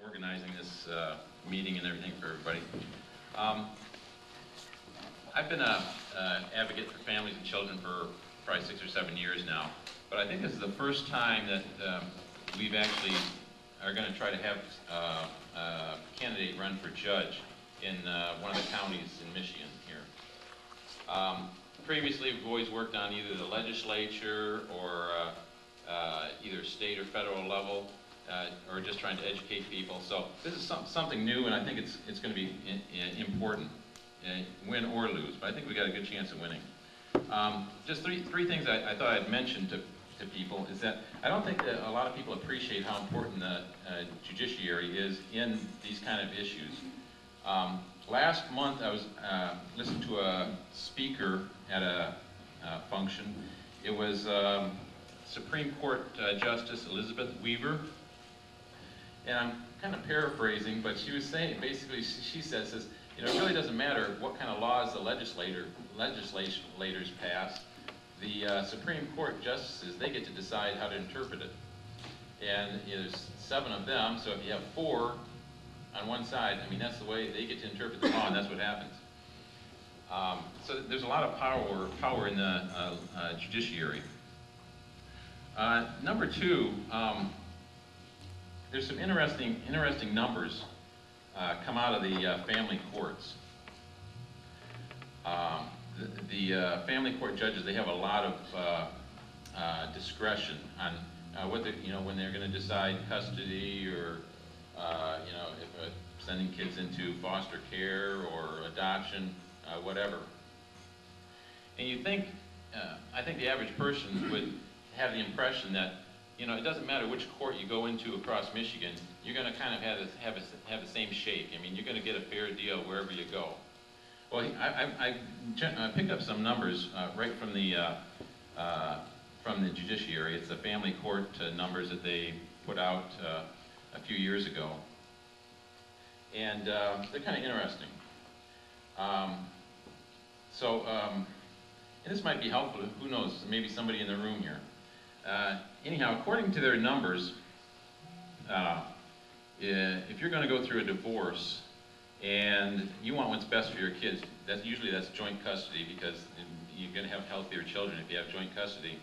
organizing this meeting and everything for everybody. I've been an advocate for families and children for probably 6 or 7 years now, but I think this is the first time that we've actually are going to try to have a candidate run for judge in one of the counties in Michigan here. Previously, we've always worked on either the legislature or either state or federal level, or just trying to educate people. So this is something new, and I think it's going to be important, win or lose. But I think we got a good chance of winning. Just three things I thought I'd mention to people is that I don't think that a lot of people appreciate how important the judiciary is in these kind of issues. Last month I was listening to a speaker at a function. It was Supreme Court Justice Elizabeth Weaver, and I'm kind of paraphrasing, but she was saying, basically she says, you know, it really doesn't matter what kind of laws the legislators pass. The Supreme Court justices, they get to decide how to interpret it. And there's 7 of them, so if you have 4 on one side, I mean, that's the way they get to interpret the law, and that's what happens. So there's a lot of power in the judiciary. Number 2, there's some interesting numbers come out of the family courts. The family court judges, they have a lot of discretion on what when they're going to decide custody or if sending kids into foster care or adoption, whatever. And you think, I think the average person would have the impression that it doesn't matter which court you go into across Michigan, you're going to kind of have the same shake. I mean, you're going to get a fair deal wherever you go. Well, I picked up some numbers right from the judiciary. It's the family court numbers that they put out a few years ago, and they're kind of interesting. And this might be helpful. Who knows? Maybe somebody in the room here. Anyhow, according to their numbers, if you're going to go through a divorce and you want what's best for your kids, that's joint custody, because you're going to have healthier children if you have joint custody.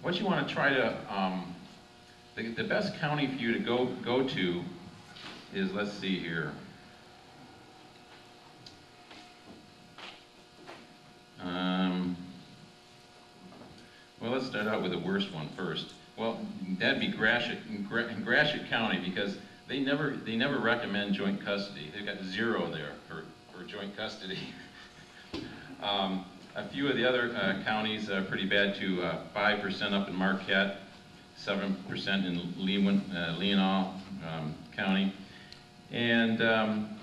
What you want to try to, the best county for you to go to is, let's see here. Well, let's start out with the worst one first. Well, that'd be Gratiot County, because they never recommend joint custody. They've got 0 there for joint custody. A few of the other counties are pretty bad too. 5% up in Marquette, 7% in Leelanau County, and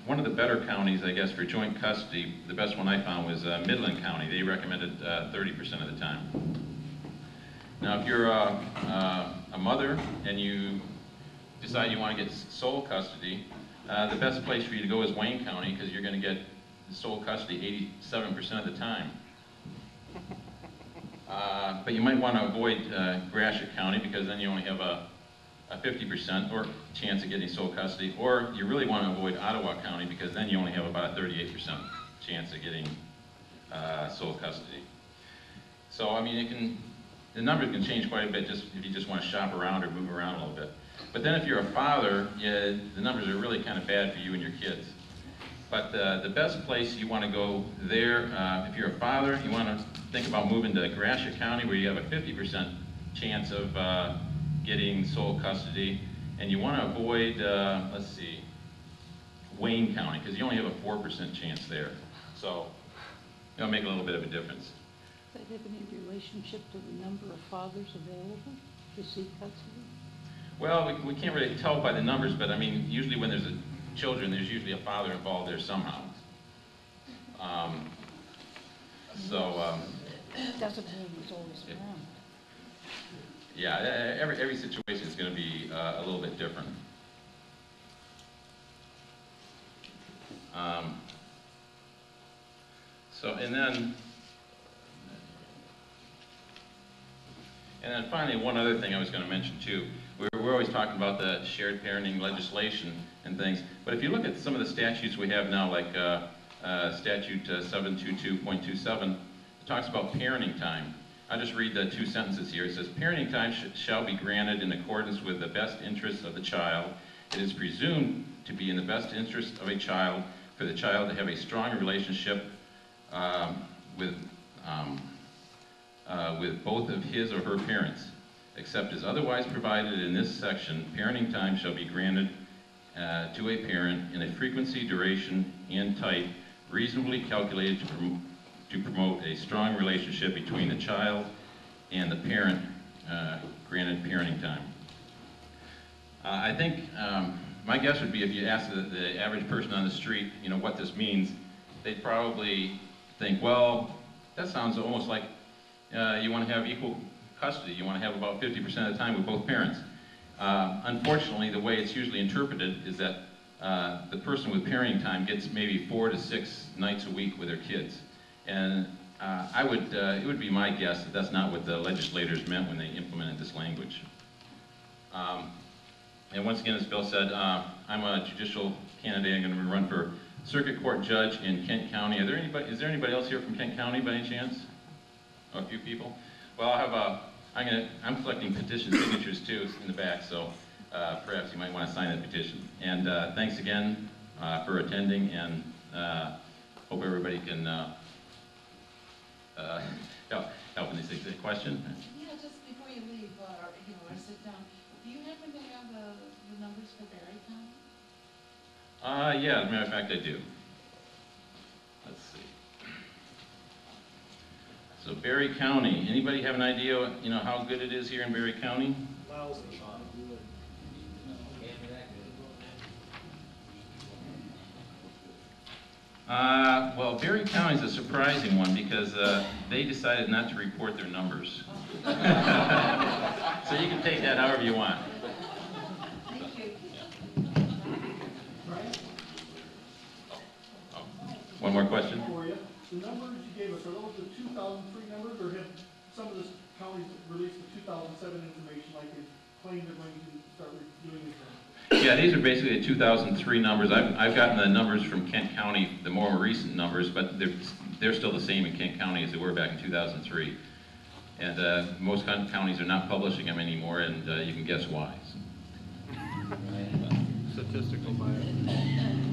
one of the better counties, I guess, for joint custody, the best one I found was Midland County. They recommended 30% of the time. Now, if you're a mother and you decide you want to get sole custody, the best place for you to go is Wayne County, because you're going to get sole custody 87% of the time. But you might want to avoid Gratiot County, because then you only have a 50% or chance of getting sole custody, or you really want to avoid Ottawa County, because then you only have about a 38% chance of getting sole custody. So, I mean, the numbers can change quite a bit just if you just want to shop around or move around a little bit. But then if you're a father, the numbers are really kind of bad for you and your kids. But the best place you want to go there, if you're a father, you want to think about moving to Gratiot County, where you have a 50% chance of getting sole custody. And you want to avoid, let's see, Wayne County, because you only have a 4% chance there. So it'll make a little bit of a difference. Does that have any relationship to the number of fathers available to seek custody? Well, we can't really tell by the numbers, but I mean, usually when there's children, there's usually a father involved there somehow. Doesn't mean he's always around. Yeah, every situation is going to be a little bit different. And then finally, one other thing I was going to mention too. We're always always talking about the shared parenting legislation and things, but if you look at some of the statutes we have now, like statute 722.27, it talks about parenting time. I'll just read the 2 sentences here. It says, parenting time shall be granted in accordance with the best interests of the child. It is presumed to be in the best interest of a child for the child to have a strong relationship with both of his or her parents. Except as otherwise provided in this section, parenting time shall be granted to a parent in a frequency, duration, and type reasonably calculated to promote a strong relationship between the child and the parent granted parenting time. I think my guess would be if you ask the average person on the street, you know, what this means, they'd probably think, well, that sounds almost like you want to have equal custody. You want to have about 50% of the time with both parents. Unfortunately, the way it's usually interpreted is that the person with parenting time gets maybe 4 to 6 nights a week with their kids. And it would be my guess that that's not what the legislators meant when they implemented this language. And once again, as Bill said, I'm a judicial candidate. I'm going to run for circuit court judge in Kent County. Is there anybody else here from Kent County by any chance? Oh, a few people? Well, I'm collecting petition signatures too in the back, so perhaps you might want to sign that petition. And thanks again for attending, and hope everybody can help in these things. A question? Yeah, just before you leave, or sit down, do you happen to have the numbers for Barry County? Yeah, as a matter of fact, I do. Let's see. So Barry County, anybody have an idea, how good it is here in Barry County? Well, Barry County is a surprising one because they decided not to report their numbers. So you can take that however you want. Thank you. Oh. One more question? For you. The numbers you gave us, are those the 2003 numbers, or have some of the counties released the 2007 information like they claim they're going to start doing this thing? Yeah, these are basically the 2003 numbers. I've gotten the numbers from Kent County, the more recent numbers, but they're still the same in Kent County as they were back in 2003. And most counties are not publishing them anymore, and you can guess why. Statistical bias.